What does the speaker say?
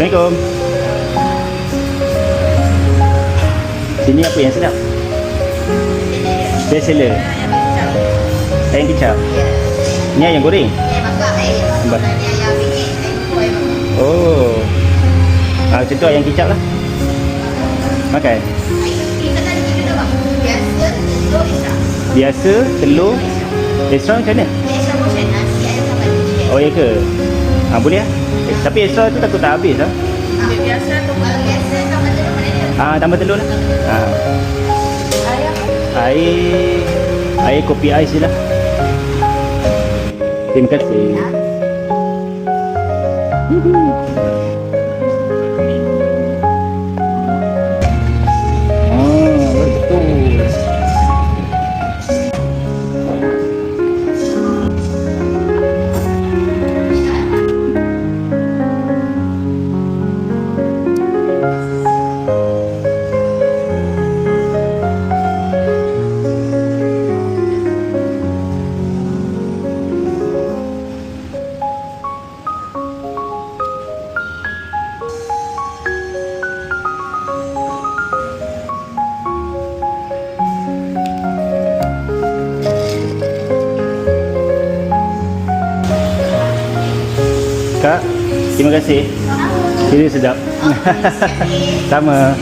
Assalamualaikum. Sini apa yang sedap? Bestseller. Ayam kicap. Ni ayam goreng. Oh. Macam tu ayam kicap lah. Makan. Biasa, telur, extra macam mana? Oh ya ke? Boleh lah. Tapi extra tu takut tak habis lah. Biasa tu kalau biasa tambah telur mana dia? Tambah telur lah. Air kopi ais je lah. Terima kasih. Betul. Kak, terima kasih. Ini sedap. Sama.